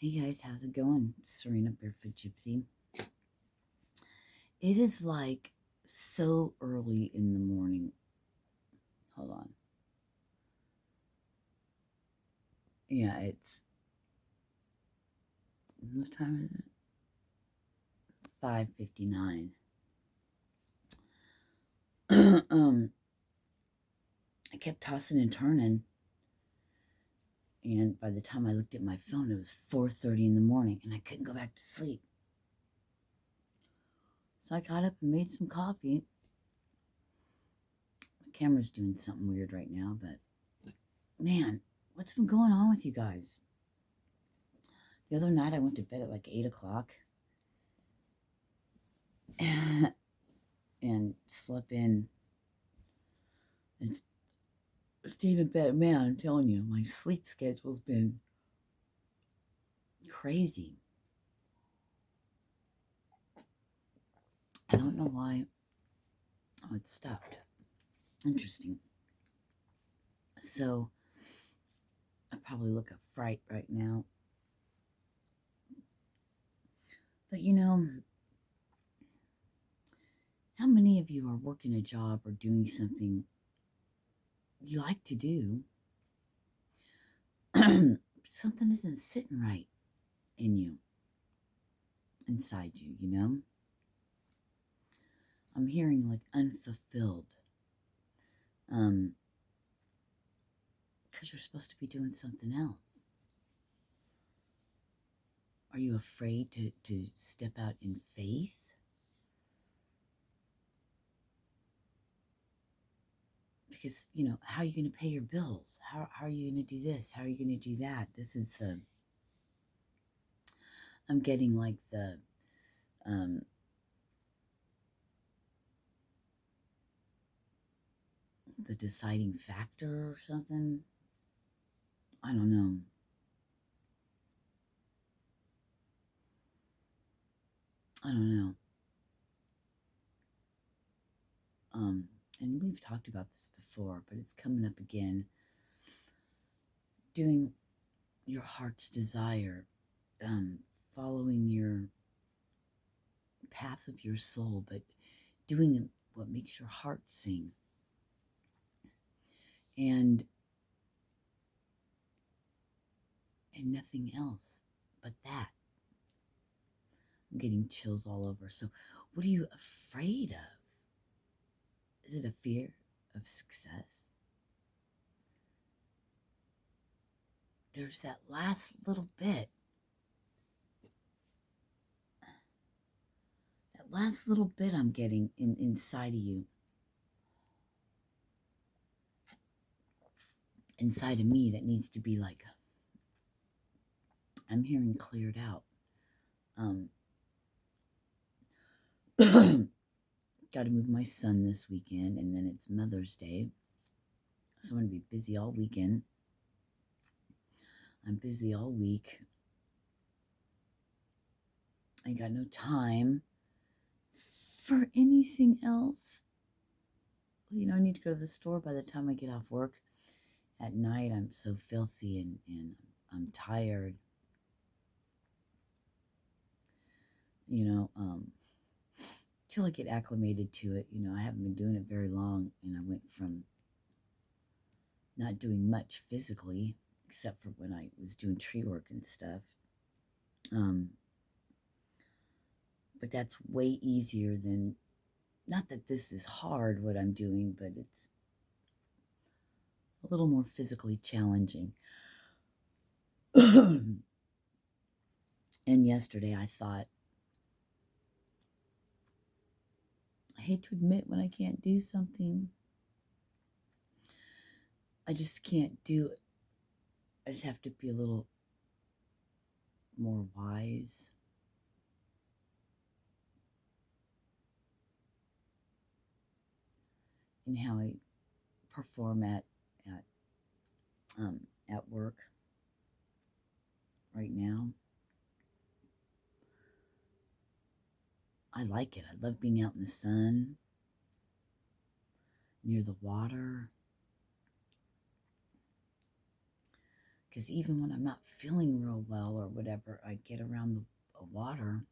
Hey guys, how's it going? Sirena Barefoot Gypsy. It is like so early in the morning. Hold on. Yeah, it's what time is it? 5:59. I kept tossing and turning, and by the time I looked at my phone, it was 4:30 in the morning, and I couldn't go back to sleep. So I got up and made some coffee. My camera's doing something weird right now, but man, what's been going on with you guys? The other night I went to bed at like 8 o'clock and slept in and stayed in bed. Man, I'm telling you, my sleep schedule's been crazy. I don't know why. Oh, it stopped. Interesting. So I probably look a fright right now. But how many of you are working a job or doing something you like to do? Something isn't sitting right in you, inside you. I'm hearing like unfulfilled. Because you're supposed to be doing something else. Are you afraid to step out in faith? Because, how are you going to pay your bills? How are you going to do this? How are you going to do that? This is I'm getting like um, the deciding factor or something. I don't know. I don't know. And we've talked about this before, but it's coming up again. Doing your heart's desire, following your path of your soul, but doing what makes your heart sing. And nothing else but that. I'm getting chills all over. So, what are you afraid of? Is it a fear of success? There's that last little bit. That last little bit I'm getting inside of you. Inside of me that needs to be like, I'm hearing cleared out. Got to move my son this weekend, and then it's Mother's Day. So I'm going to be busy all weekend. I'm busy all week. I got no time for anything else. I need to go to the store by the time I get off work. At night, I'm so filthy and I'm tired. Till I get acclimated to it. I haven't been doing it very long, and I went from not doing much physically, except for when I was doing tree work and stuff. But that's way easier than, not that this is hard what I'm doing, but it's a little more physically challenging. And yesterday I thought, I hate to admit when I can't do something. I just can't do it. I just have to be a little more wise. In how I perform at work right now. I like it. I love being out in the sun, near the water. Because even when I'm not feeling real well or whatever, I get around the water,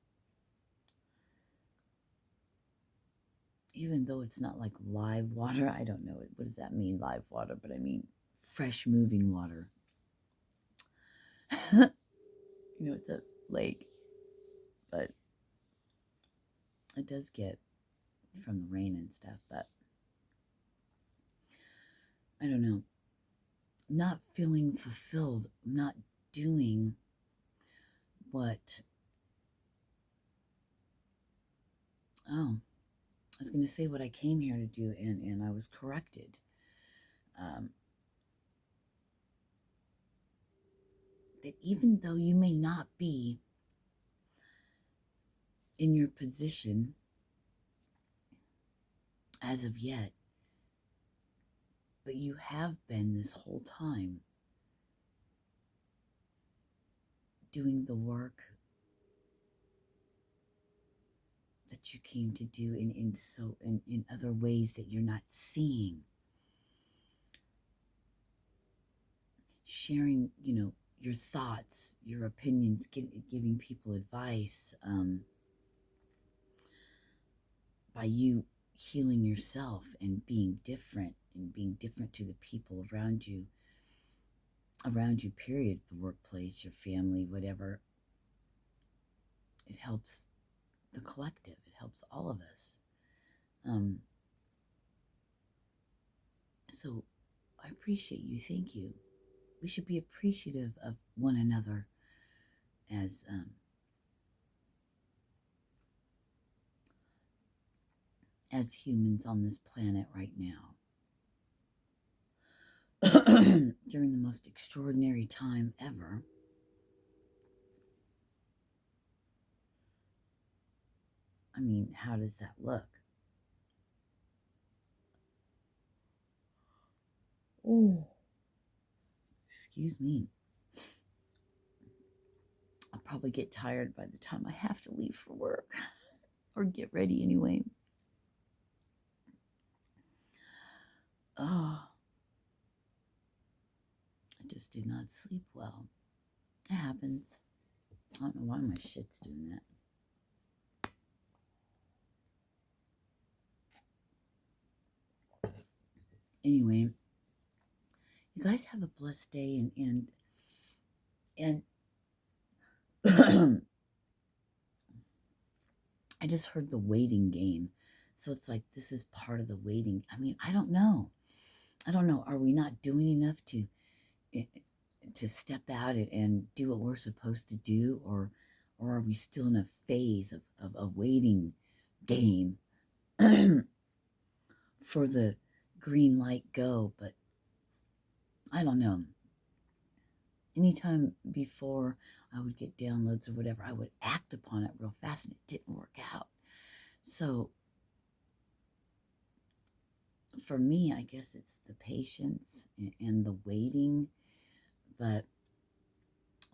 even though it's not like live water. I don't know. What does that mean, live water? But I mean fresh moving water. It's a lake, but it does get from the rain and stuff. But I don't know. Not feeling fulfilled, not doing what, I was going to say what I came here to do, and I was corrected. That even though you may not be in your position as of yet, but you have been this whole time doing the work that you came to do in other ways that you're not seeing. Sharing, your thoughts, your opinions, giving people advice, by you healing yourself and being different to the people around you, period, the workplace, your family, whatever. It helps the collective. It helps all of us. So I appreciate you. Thank you. We should be appreciative of one another as humans on this planet right now. During the most extraordinary time ever. I mean, how does that look? Oh, excuse me. I'll probably get tired by the time I have to leave for work or get ready anyway. Oh, I just did not sleep well. It happens. I don't know why my shit's doing that. Anyway, you guys have a blessed day, and I just heard the waiting game. So it's like this is part of the waiting. I mean, I don't know. Are we not doing enough to step out and do what we're supposed to do, or are we still in a phase of a waiting game for the green light go? But I don't know. Anytime before I would get downloads or whatever, I would act upon it real fast, and it didn't work out. So for me, I guess it's the patience and the waiting. But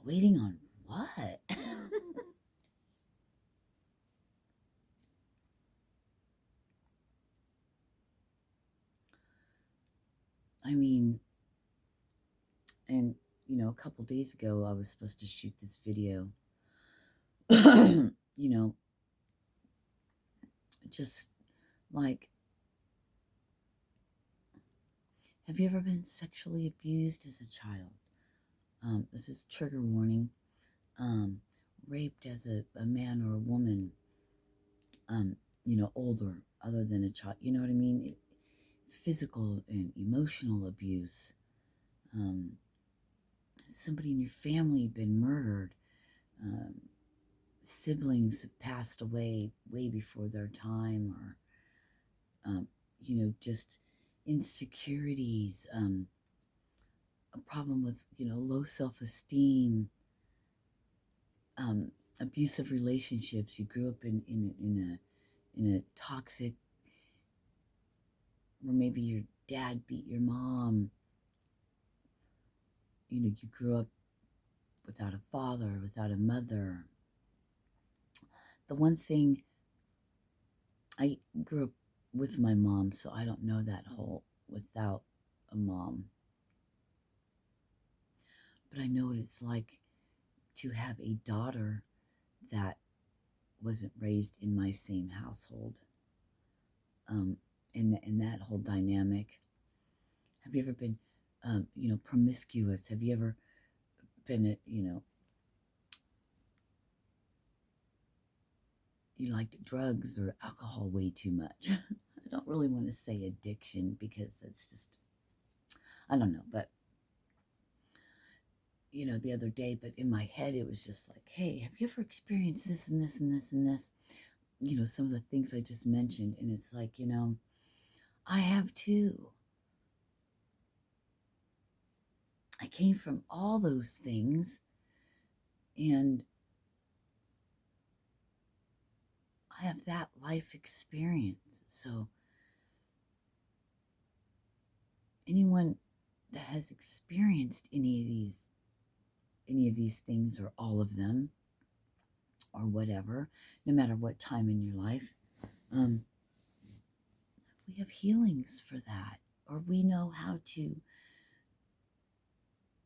waiting on what? I mean, and a couple days ago, I was supposed to shoot this video. Just like, have you ever been sexually abused as a child? This is trigger warning. Raped as a man or a woman, older, other than a child. You know what I mean? Physical and emotional abuse. Somebody in your family been murdered. Siblings have passed away way before their time, or just insecurities, a problem with low self-esteem, abusive relationships. You grew up in a toxic, or maybe your dad beat your mom. You grew up without a father, without a mother. The one thing, I grew up with my mom, so I don't know that whole without a mom. but I know what it's like to have a daughter that wasn't raised in my same household. In that whole dynamic. Have you ever been, promiscuous? Have you ever been, you liked drugs or alcohol way too much? I don't really want to say addiction because it's just, I don't know, but the other day, but in my head, it was just like, hey, have you ever experienced this and this and this and this? Some of the things I just mentioned. And it's like, I have too. I came from all those things, and I have that life experience. So anyone that has experienced any of these things or all of them or whatever, no matter what time in your life, we have healings for that, or we know how to,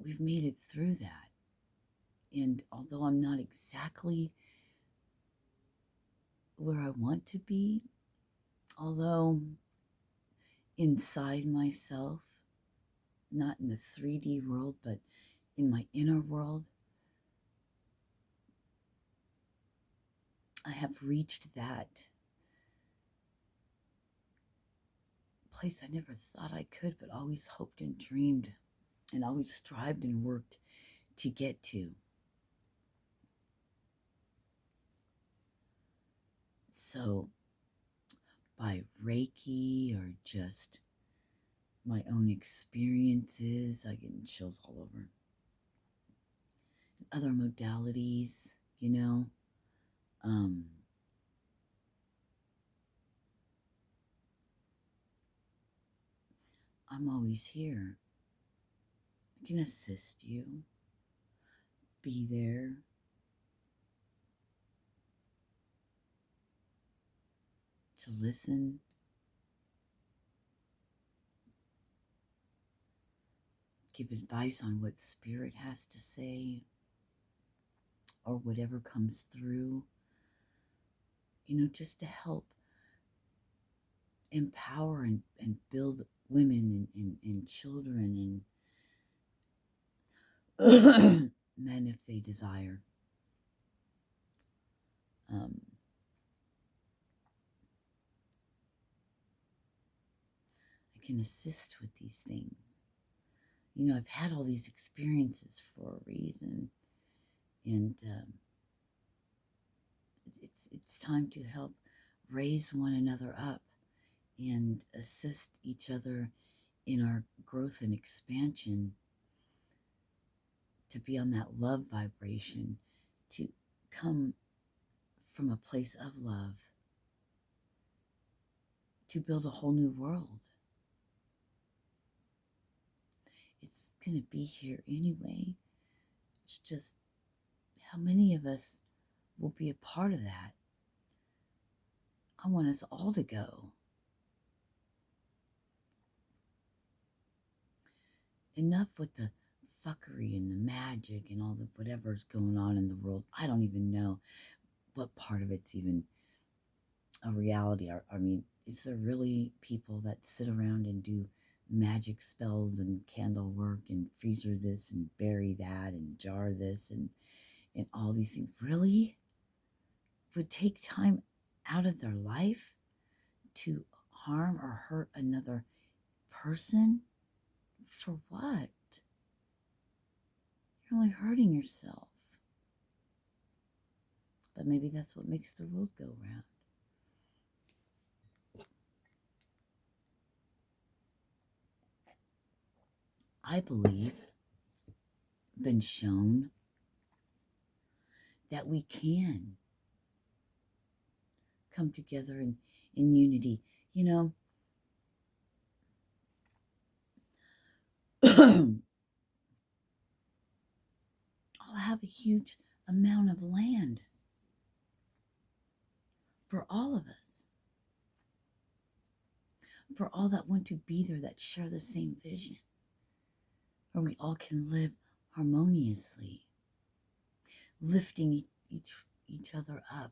we've made it through that. And although I'm not exactly where I want to be, although inside myself, not in the 3D world, but in my inner world, I have reached that place I never thought I could, but always hoped and dreamed and always strived and worked to get to. So by Reiki or just my own experiences, I get chills all over. Other modalities, I'm always here. I can assist you, be there, to listen, give advice on what spirit has to say, or whatever comes through, just to help empower and build women and children and men if they desire. I can assist with these things. I've had all these experiences for a reason, and it's time to help raise one another up and assist each other in our growth and expansion, to be on that love vibration, to come from a place of love, to build a whole new world. It's going to be here anyway. It's just how many of us will be a part of that. I want us all to go. Enough with the fuckery and the magic and all the whatever's going on in the world. I don't even know what part of it's even a reality. I mean, is there really people that sit around and do magic spells and candle work and freezer this and bury that and jar this and all these things really would take time out of their life to harm or hurt another person? For what? You're only hurting yourself. But maybe that's what makes the world go round. I believe, been shown, that we can come together in unity. I'll have a huge amount of land for all of us, for all that want to be there, that share the same vision, where we all can live harmoniously, lifting each other up,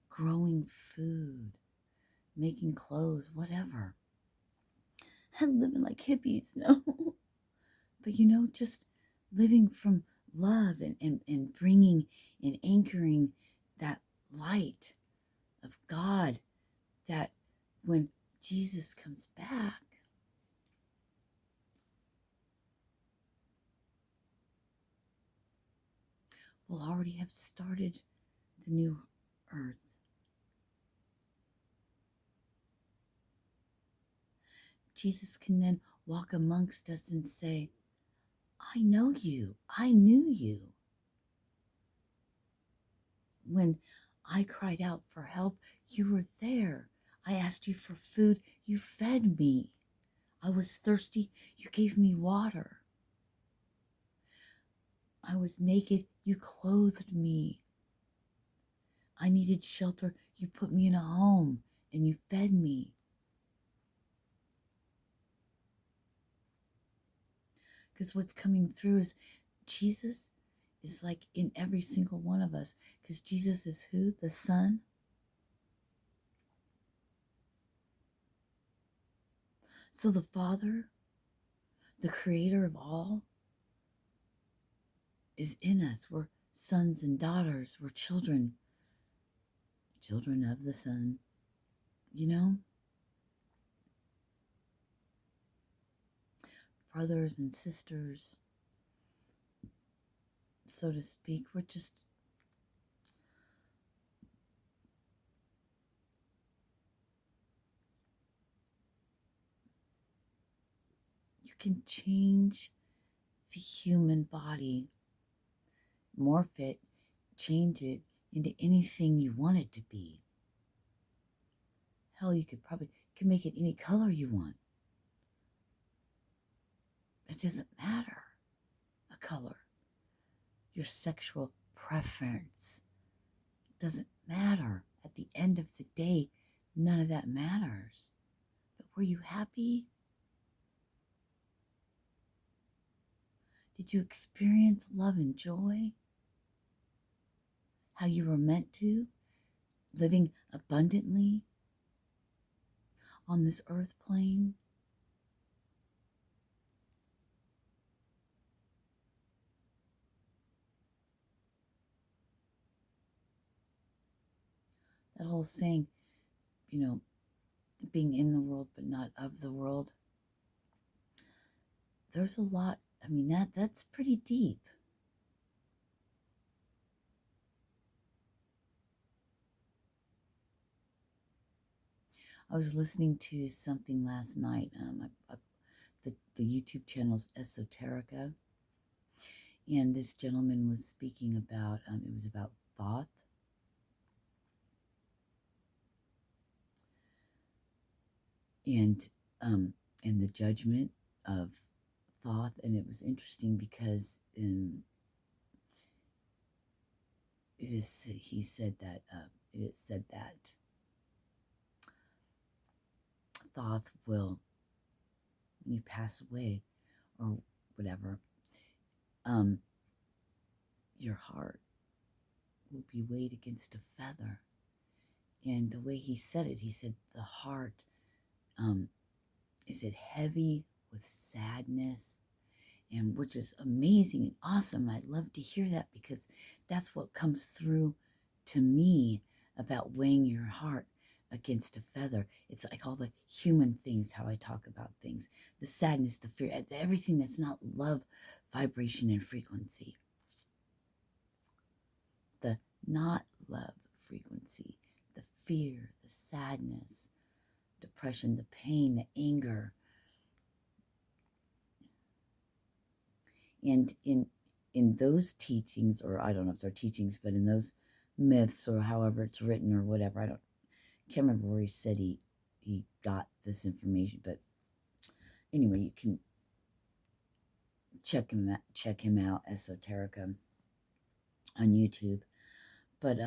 growing food, making clothes, whatever. And living like hippies, no. But just living from love and bringing and anchoring that light of God, that when Jesus comes back, we'll already have started the new earth. Jesus can then walk amongst us and say, I know you. I knew you. When I cried out for help, you were there. I asked you for food. You fed me. I was thirsty. You gave me water. I was naked. You clothed me. I needed shelter. You put me in a home and you fed me. Because what's coming through is Jesus is like in every single one of us. Because Jesus is who? The Son. So the Father, the creator of all, is in us. We're sons and daughters. We're children of the Son. Brothers and sisters, so to speak. We're just you can change the human body, morph it, change it into anything you want it to be. Hell, you can make it any color you want. It doesn't matter, the color. Your sexual preference doesn't matter. At the end of the day, none of that matters. But were you happy? Did you experience love and joy? How you were meant to? Living abundantly on this earth plane? That whole saying, being in the world but not of the world. There's a lot. That's pretty deep. I was listening to something last night. The YouTube channel's Esoterica, and this gentleman was speaking about. It was about thought, and the judgment of thought, and it was interesting because he said that it is said that thought will, when you pass away or whatever, your heart will be weighed against a feather. And the way he said it, he said the heart, is it heavy with sadness? And which is amazing and awesome. I'd love to hear that, because that's what comes through to me about weighing your heart against a feather. It's like all the human things, how I talk about things, the sadness, the fear, everything that's not love, vibration, and frequency. The not love frequency, the fear, the sadness, depression, the pain, the anger. And in those teachings, or I don't know if they're teachings, but in those myths, or however it's written or whatever, can't remember where he said he got this information, but anyway, you can check him out, Esoterica, on YouTube. But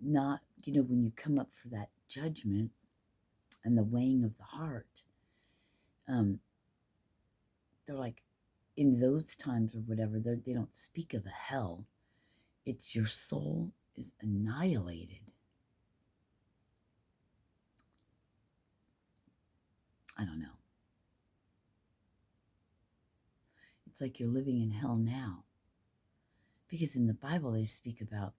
not, when you come up for that judgment and the weighing of the heart. They're like, in those times or whatever, they don't speak of a hell. It's your soul is annihilated. I don't know. It's like you're living in hell now. Because in the Bible, they speak about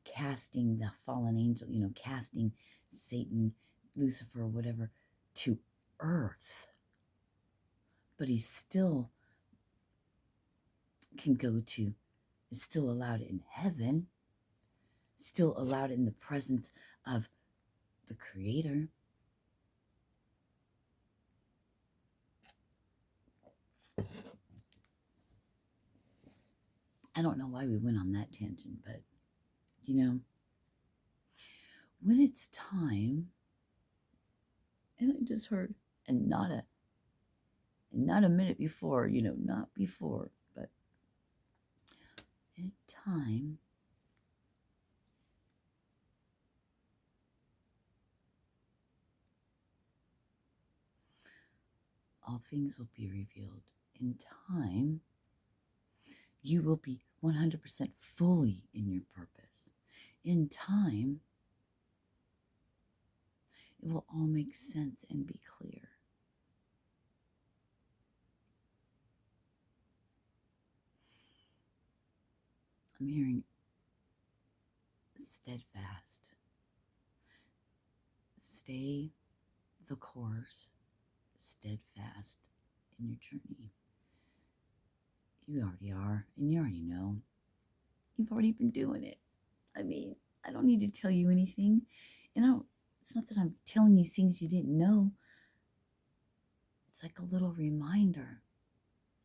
casting the fallen angel, casting Satan, Lucifer, whatever, to earth. But he still can go to, is still allowed in heaven, still allowed in the presence of the Creator. I don't know why we went on that tangent, but, when it's time, and I just heard, and not a minute before, not before, but in time, all things will be revealed. In time, you will be 100% fully in your purpose. In time, it will all make sense and be clear. I'm hearing steadfast. Stay the course, steadfast in your journey. You already are, and you already know. You've already been doing it. I mean, I don't need to tell you anything. And it's not that I'm telling you things you didn't know. It's like a little reminder.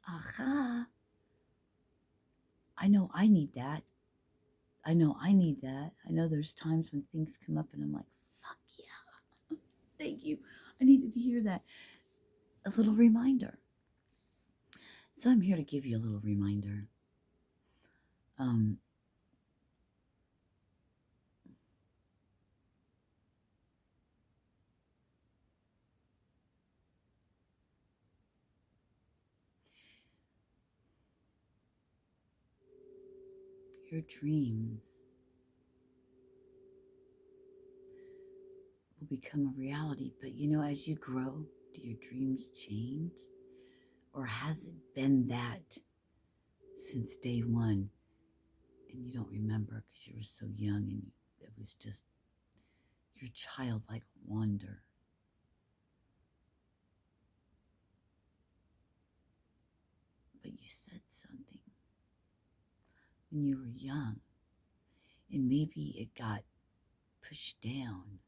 Aha. I know I need that. I know I need that. I know there's times when things come up and I'm like, fuck yeah. Thank you. I needed to hear that. A little reminder. So I'm here to give you a little reminder. Your dreams will become a reality. But as you grow, do your dreams change? Or has it been that since day one and you don't remember because you were so young and it was just your childlike wonder? But you said something when you were young and maybe it got pushed down,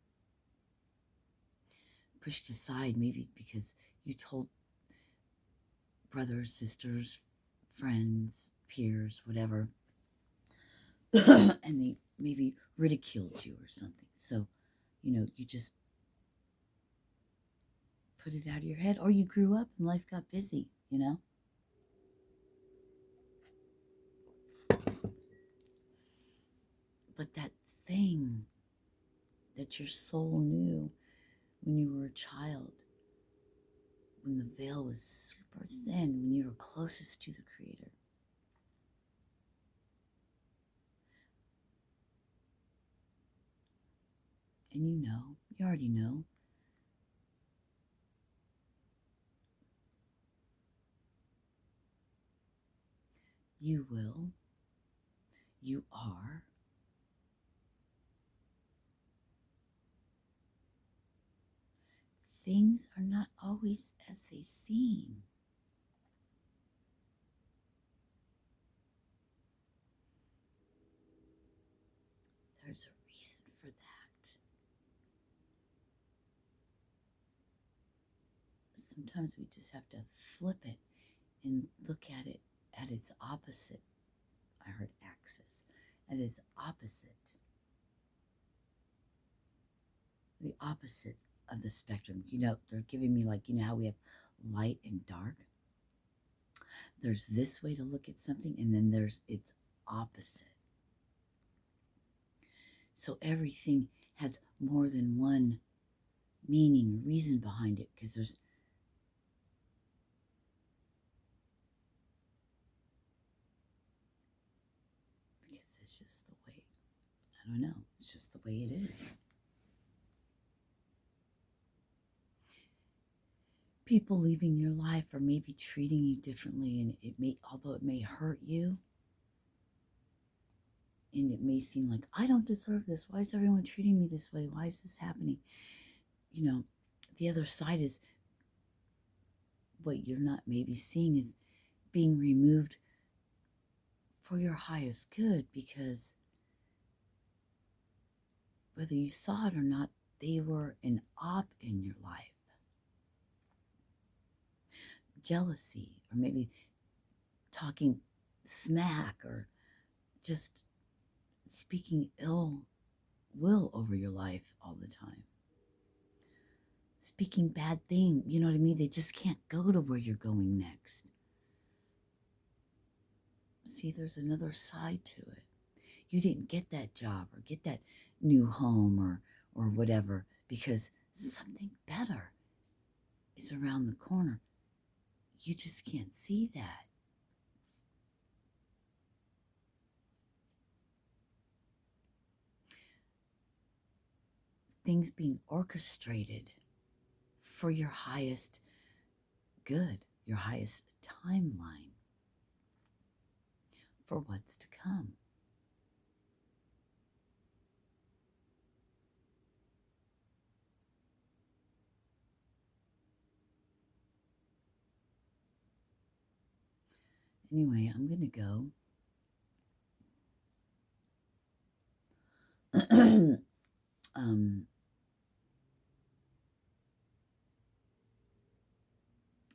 pushed aside, maybe because you told brothers, sisters, friends, peers, whatever, and they maybe ridiculed you or something. So, you just put it out of your head, or you grew up and life got busy, But that thing that your soul knew when you were a child, when the veil was super thin, when you were closest to the Creator, and you already know, you will, you are, things are not always as they seem. There's a reason for that. Sometimes we just have to flip it and look at it at its opposite. I heard axis. At its opposite. The opposite of the spectrum. They're giving me how we have light and dark. There's this way to look at something, and then there's its opposite. So everything has more than one meaning or reason behind it, because it's just the way, I don't know, it's just the way it is. People leaving your life or maybe treating you differently, and although it may hurt you, and it may seem like, I don't deserve this. Why is everyone treating me this way? Why is this happening? The other side is, what you're not maybe seeing is being removed for your highest good, because whether you saw it or not, they were an op in your life. Jealousy, or maybe talking smack, or just speaking ill will over your life all the time. Speaking bad thing, you know what I mean? They just can't go to where you're going next. See, there's another side to it. You didn't get that job or get that new home or whatever because something better is around the corner. You just can't see that. Things being orchestrated for your highest good, your highest timeline for what's to come. Anyway, I'm going to go.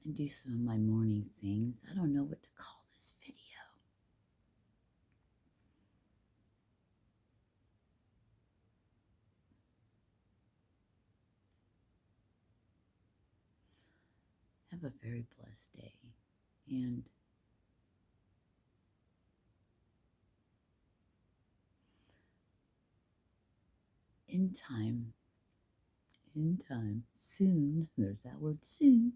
And do some of my morning things. I don't know what to call this video. Have a very blessed day. And in time, soon, there's that word soon,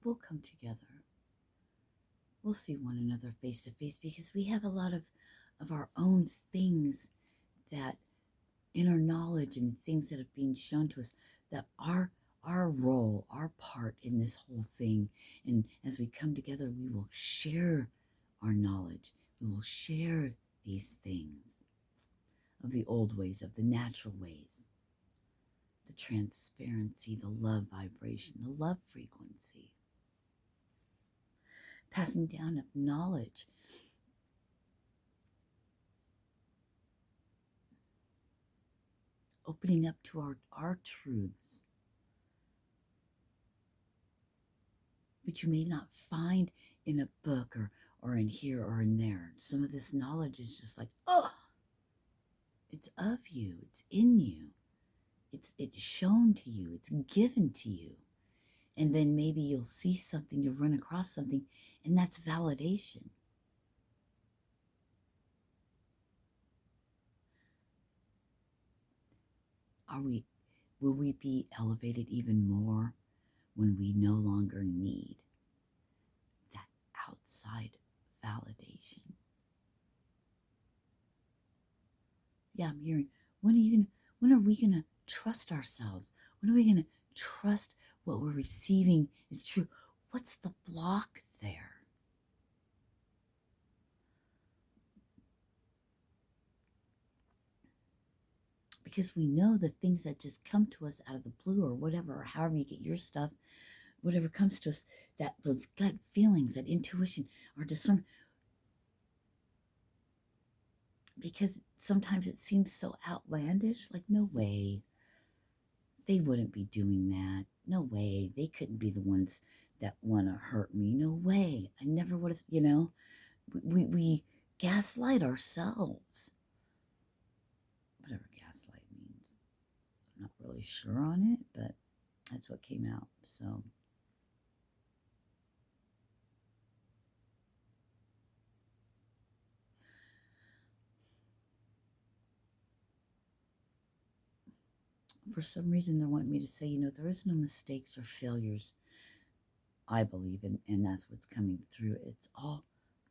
we'll come together. We'll see one another face to face, because we have a lot of our own things that inner knowledge and things that have been shown to us, that our role, our part in this whole thing. And as we come together, we will share our knowledge. We will share these things of the old ways, of the natural ways, the transparency, the love vibration, the love frequency, passing down of knowledge. Opening up to our truths, which you may not find in a book or in here or in there. Some of this knowledge is just like, oh, it's of you, it's in you, it's shown to you, it's given to you. And then maybe you'll see something, you'll run across something, and that's validation. Will we be elevated even more when we no longer need that outside validation? Yeah, I'm hearing, when are we gonna trust ourselves? When are we gonna trust what we're receiving is true? What's the block there? Because we know the things that just come to us out of the blue, or whatever, or however you get your stuff, whatever comes to us, that those gut feelings, that intuition, our discernment. Because sometimes it seems so outlandish, like, no way. They wouldn't be doing that. No way. They couldn't be the ones that want to hurt me. No way. I never would have, we gaslight ourselves. Whatever gaslight means. I'm not really sure on it, but that's what came out. So for some reason they're wanting me to say, there is no mistakes or failures, I believe, and that's what's coming through. It's all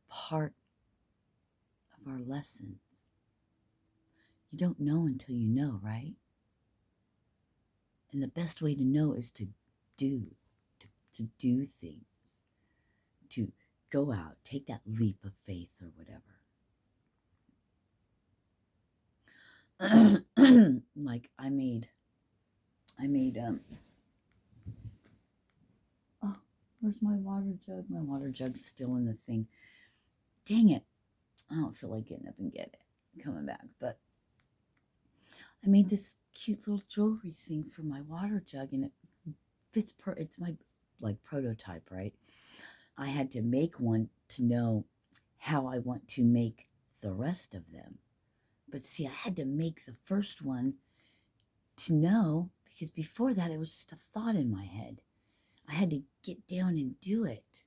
part of our lessons. You don't know until you know, right? And the best way to know is to do, to do things, to go out, take that leap of faith or whatever. Like I made, oh, where's my water jug? My water jug's still in the thing. Dang it. I don't feel like getting up and get it, coming back. But I made this cute little jewelry thing for my water jug, and it fits it's my prototype, right? I had to make one to know how I want to make the rest of them. But see, I had to make the first one to know, because before that it was just a thought in my head. I had to get down and do it.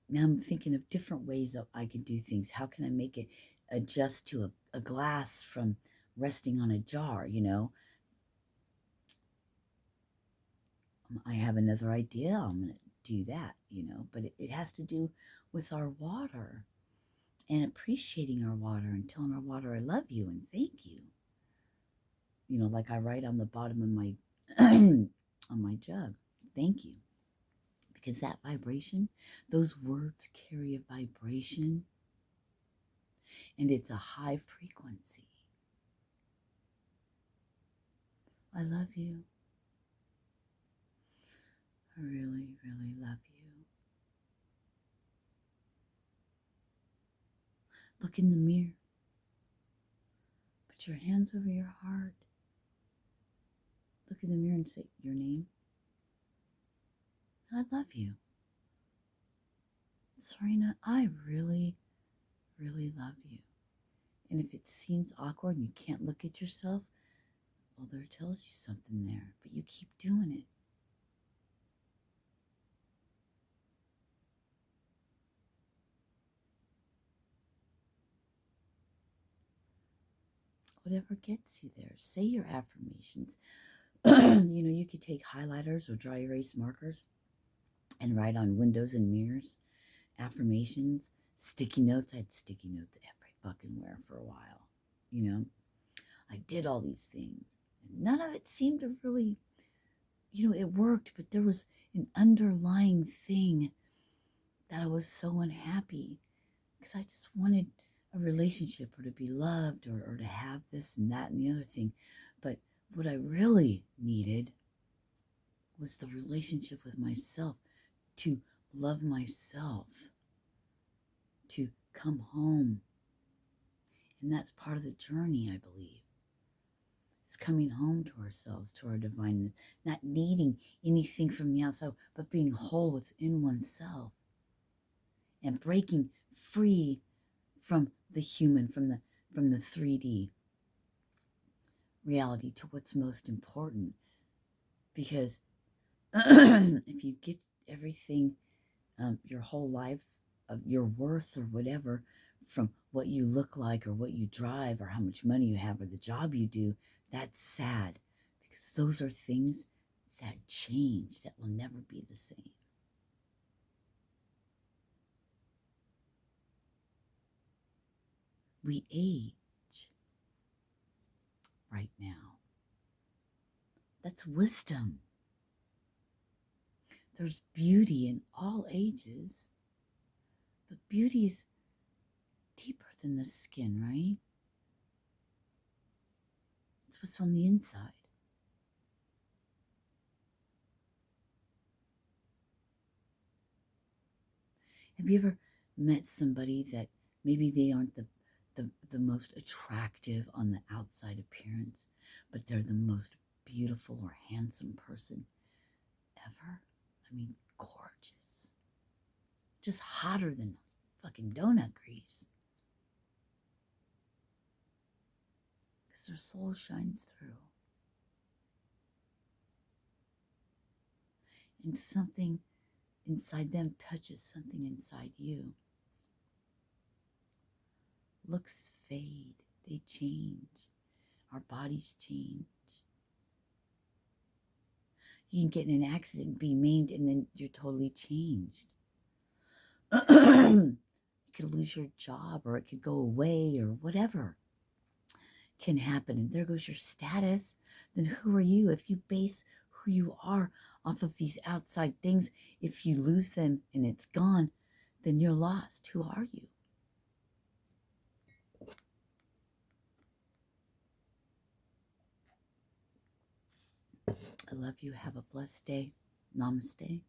Now I'm thinking of different ways that I can do things. How can I make it adjust to a glass from resting on a jar, I have another idea. I'm going to do that, but it has to do with our water and appreciating our water and telling our water, I love you and thank you. Like I write on the bottom of my, on my jug, thank you. Because that vibration, those words carry a vibration, and it's a high frequency. I love you. I really, really love you. Look in the mirror. Put your hands over your heart. Look in the mirror and say your name. I love you. Sirena, I really, really love you. And if it seems awkward and you can't look at yourself, well, there tells you something there, but you keep doing it. Whatever gets you there. Say your affirmations. You could take highlighters or dry erase markers and write on windows and mirrors affirmations, sticky notes. I had sticky notes every fucking where for a while. I did all these things. And none of it seemed to really, it worked, but there was an underlying thing that I was so unhappy because I just wanted a relationship or to be loved or to have this and that and the other thing. But what I really needed was the relationship with myself, to love myself, to come home. And that's part of the journey, I believe. It's coming home to ourselves, to our divineness, not needing anything from the outside, but being whole within oneself and breaking free from the human, from the 3D reality to what's most important. Because if you get everything, your whole life, of your worth or whatever, from what you look like or what you drive or how much money you have or the job you do, that's sad, because those are things that change, that will never be the same. We age right now. That's wisdom. There's beauty in all ages, but beauty is deeper than the skin, right? It's what's on the inside. Have you ever met somebody that maybe they aren't the most attractive on the outside appearance, but they're the most beautiful or handsome person ever? I mean, gorgeous. Just hotter than fucking donut grease. Because their soul shines through. And something inside them touches something inside you. Looks fade, they change. Our bodies change. You can get in an accident, be maimed, and then you're totally changed. You could lose your job, or it could go away, or whatever can happen. And there goes your status. Then who are you? If you base who you are off of these outside things, if you lose them and it's gone, then you're lost. Who are you? I love you. Have a blessed day. Namaste.